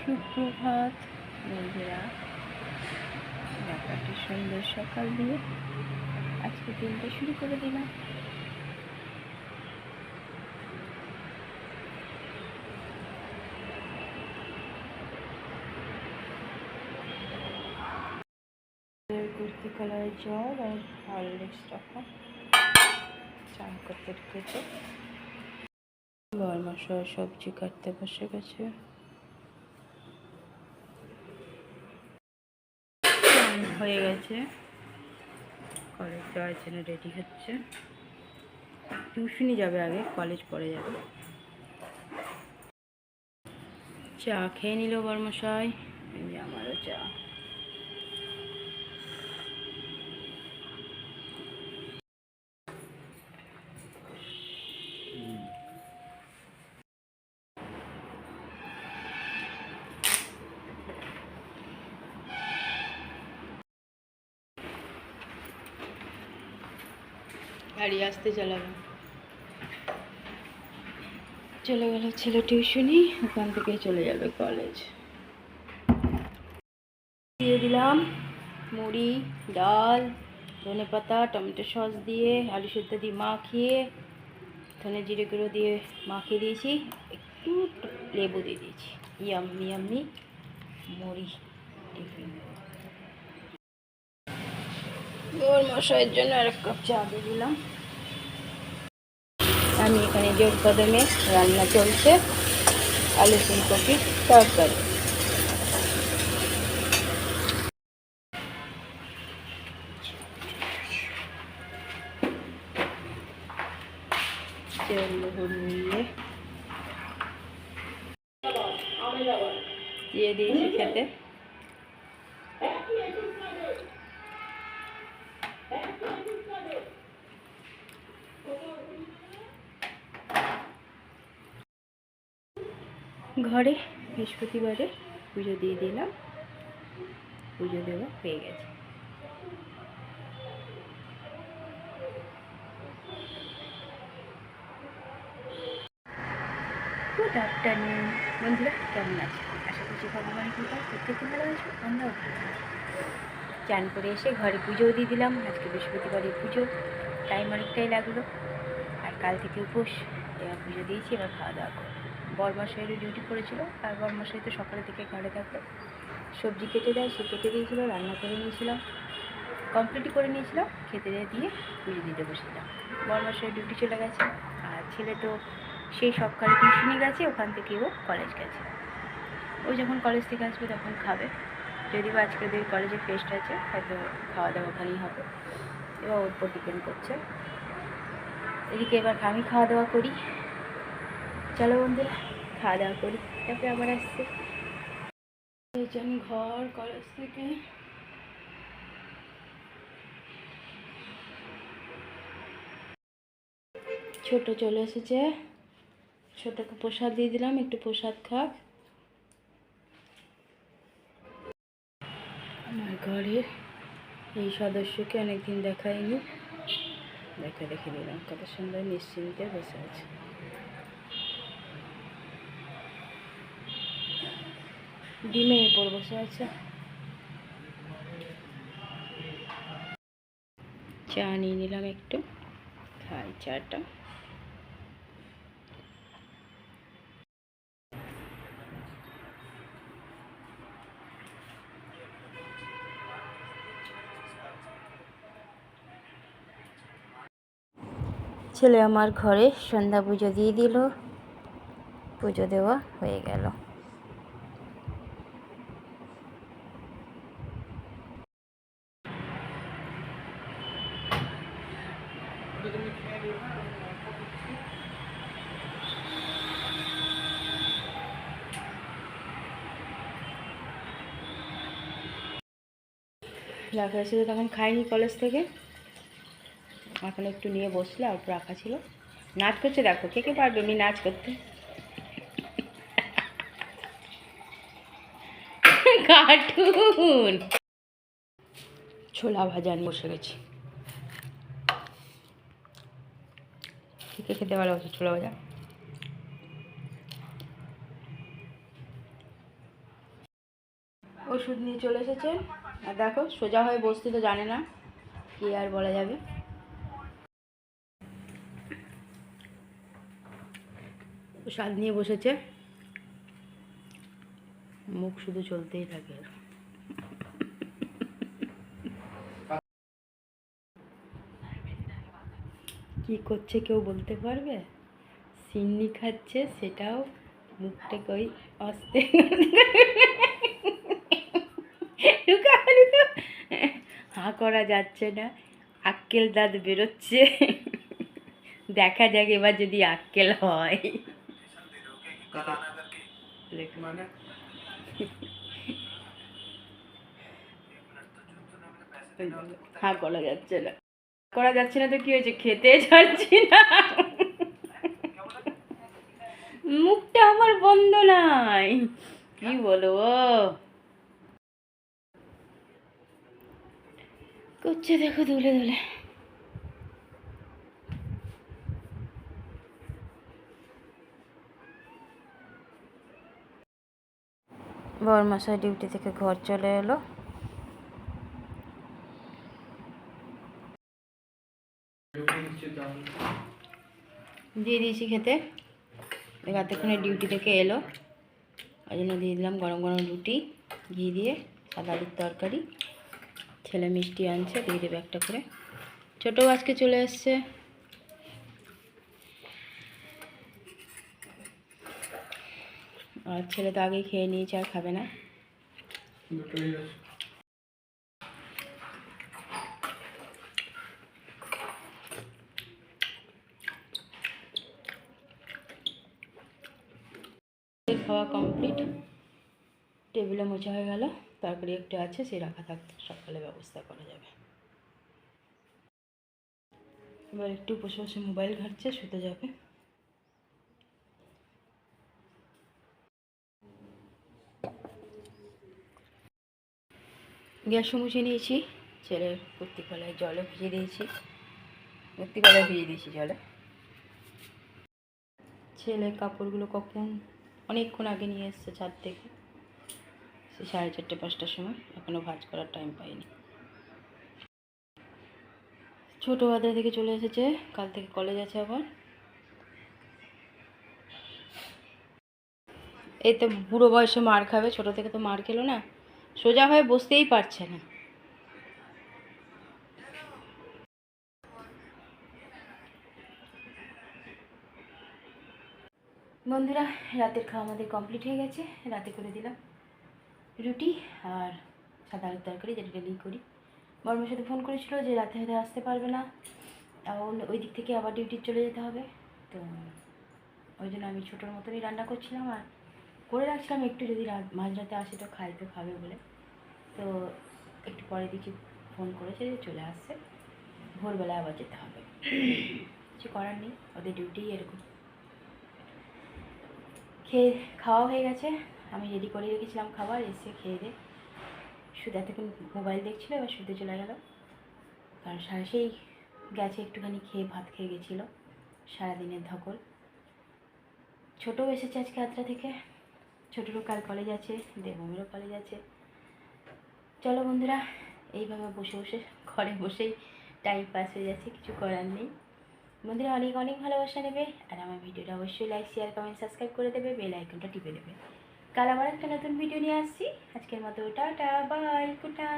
সুপ্রভাত বন্ধুরা, ব্যাপারটি সুন্দর সকাল দিয়ে আজকে দিনটা শুরু করে দিলাম। কুর্তি কালারের জল আর হরলিক্স তখন চান করতে ঢুকেছে। বরমশা সবজি কাটতে বসে গেছে। হয়ে গেছে, কলেজ যাওয়ার জন্য রেডি হচ্ছে। টিউশনি যাবে, আগে কলেজ পরে যাবে। চা খেয়ে নিল বরমশাই, আমারও চা। গাড়ি আসতে চালাবে, চলে গেল ছেলে টিউশনি, ওখান থেকে চলে যাবে কলেজ। দিয়ে দিলাম মুড়ি, ডাল, ধনেপাতা, টমেটো সস দিয়ে আলু সেদ্ধ দিয়ে মাখিয়ে, ধনে জিরে গুঁড়ো দিয়ে মাখিয়ে দিয়েছি, একটু লেবু দিয়ে দিয়েছি। ইয়াম্মি ইয়াম্মি মুড়ি টিফিন। ওর মশাইয়ের জন্য আর এক কাপ চা দিয়ে দিলাম। আমি এখানে জোর কদমে রান্না চলছে আলু ফুলকপির তরকারি। দিয়ে দিয়েছি খেতে। ঘরে বৃহস্পতিবারে পুজো দিয়ে দিলাম, পুজো দেওয়া হয়ে গেছে। গুড আফটারনুন বন্ধুরা, কেমন আছে? আশা করছি ভগবান কৃপায় প্রত্যেকে ভালো আছে, আমরাও ভালো আছি। চান করে এসে ঘরে পুজোও দিয়ে দিলাম। আজকে বৃহস্পতিবারে পুজো, টাইম অনেকটাই লাগলো। আর কাল থেকে উপোস, এবার পুজো দিয়েছি, এবার খাওয়া দাওয়া করবো। বরমশাইয়েরও ডিউটি করেছিল, আর বরমশাই তো সকালের দিকে ঘরে থাকলো। সবজি কেটে দেয়, সে কেটে দিয়েছিলো, রান্না করে নিয়েছিলাম, কমপ্লিটই করে নিয়েছিলাম। খেতে দিয়ে পুজো দিতে বসেছিলাম। বরমশাই ডিউটি চলে গেছে, আর ছেলে তো সেই সকালে টিউশনি গেছে, ওখান থেকে ও কলেজ গেছে। ওই যখন কলেজ থেকে আসবে তখন খাবে, যদি বা আজকে ওদের কলেজে ফেস্ট আছে, হয়তো খাওয়া দাওয়া ওখানেই হবে, এবার ওর উপর ডিপেন্ড করছে। এদিকে এবার আমি খাওয়া দাওয়া করি। চলো বন্ধুরা, খাওয়া দাওয়া করি, তারপরে আবার আসছে। ঘর কলেজ থেকে ছোট চলে এসেছে, ছোটকে প্রসাদ দিয়ে দিলাম, একটু প্রসাদ খাক। আমার ঘরের এই সদস্যকে অনেকদিন দেখাইনি, দেখে দিলাম, কত সুন্দর নিশ্চিন্তে বসে আছে। ডিমের উপর বসে আছে। চা নিয়ে নিলাম, একটু খাই চাটা। ছেলে আমার ঘরে সন্ধ্যা পুজো দিয়ে দিল, পুজো দেওয়া হয়ে গেল। রাখা ছিল তখন খাইনি কলেজ থেকে, এখন একটু নিয়ে বসলে, অল্প রাখা ছিল। নাচ করছে, দেখো কে কে পারবে এমনি নাচ করতে। কার্টুন। ছোলা ভাজা নিয়ে বসে গেছি, কে খেতে ভালোবাসে ছোলা ভাজা? ওষুধ নিয়ে চলে এসেছে। আর দেখো সোজা হয়ে বসতে তো জানে না, কি আর বলা যাবে। স্বাদ নিয়ে বসেছে, মুখ শুধু চলতেই থাকে। কি করছে কেউ বলতে পারবে? সিন্নি খাচ্ছে, সেটাও মুখটা কই আস্তে লুকা লুকা, হাঁ করা যাচ্ছে না, আক্কেল দাঁত বেরোচ্ছে। দেখা যাক এবার যদি আক্কেল হয়। হাঁ করা যাচ্ছে না, করা যাচ্ছে না তো কি হয়েছে, খেতে ছাড়ছি না। মুখটা আমার বন্ধ নাই, কি বলবো। করছে দেখো দুলে দুলে। বরমশাই ডিউটি থেকে ঘর চলে এলো। দিয়ে দিয়েছি খেতে, রাতেক্ষণে ডিউটি থেকে এলো, ওই জন্য দিয়ে দিলাম গরম গরম রুটি, ঘি দিয়ে, সাদা আলুর তরকারি। ছেলে মিষ্টি আনছে, দিয়ে দেবে একটা করে। ছোটো আজকে চলে এসছে। আর ছেলে তো আগেই খেয়ে নিয়েছে, আর খাবে না। খাওয়া কমপ্লিট, টেবিলে মোছা হয়ে গেল, তরকারি একটু আছে, সে রাখা থাকতে সকালে ব্যবস্থা করা যাবে। এবার একটু বসে বসে মোবাইল ঘাঁটছে, শুতে যাবে। গ্যাসও মুছে নিয়েছি, ছেলের কুর্তি কলায় জলে ভিজিয়ে দিয়েছি, কুর্তি কলায় ভিজিয়ে দিয়েছি জলে। ছেলের কাপড়গুলো কখন অনেকক্ষণ আগে নিয়ে এসছে ছাদ থেকে, সে 4:30 5টার সময়, এখনও ভাঁজ করার টাইম পাইনি। ছোটো বাজার থেকে চলে এসেছে, কাল থেকে কলেজ আছে আবার। এই তো বুড়ো বয়সে মার খাবে, ছোটো থেকে তো মার খেলো না, সোজা হয়ে বসতেই পারছে না। বন্ধুরা, রাতের খাওয়া আমাদের কমপ্লিট হয়ে গেছে। রাতে করে দিলাম রুটি আর সাদা আলুর তরকারি, যেটা ডেলি করি। বর্মার সাথে ফোন করেছিল যে রাতে হয়তো আসতে পারবে না, ওই দিক থেকে আবার ডিউটি চলে যেতে হবে, তো ওই জন্য আমি ছোটোর মতনই রান্না করছিলাম আর করে রাখছিলাম একটু, যদি মাঝরাতে আসে তো খাবে বলে। তো একটু পরে দেখি ফোন করেছে যে চলে আসছে, ভোরবেলা আবার যেতে হবে, কিছু করার নেই, ওদের ডিউটি এরকম। খাওয়া হয়ে গেছে, আমি রেডি করে রেখেছিলাম খাবার, এসে খেয়ে দিয়ে শুধু এতক্ষণ মোবাইল দেখছিল, এবার শুতে চলে গেল। কারণ সেই গেছে একটুখানি খেয়ে, ভাত খেয়ে গেছিলো, সারাদিনের ধকল। ছোটো এসেছে আজকে আদ্রা থেকে, ছোটোরও কাল কলেজ আছে, দেবমেরও কলেজ আছে। চলো বন্ধুরা, এইভাবে বসে বসে ঘরে বসেই টাইম পাস হয়ে যাচ্ছে, কিছু করার নেই। বন্ধুরা অনেক অনেক ভালোবাসা নেবে, আর আমার ভিডিওটা অবশ্যই লাইক শেয়ার কমেন্ট সাবস্ক্রাইব করে দেবে, বেল আইকনটা টিপে দেবে। কাল আবার একটা নতুন ভিডিও নিয়ে আসছি। আজকের মতো টাটা, বাই, গুড নাইট।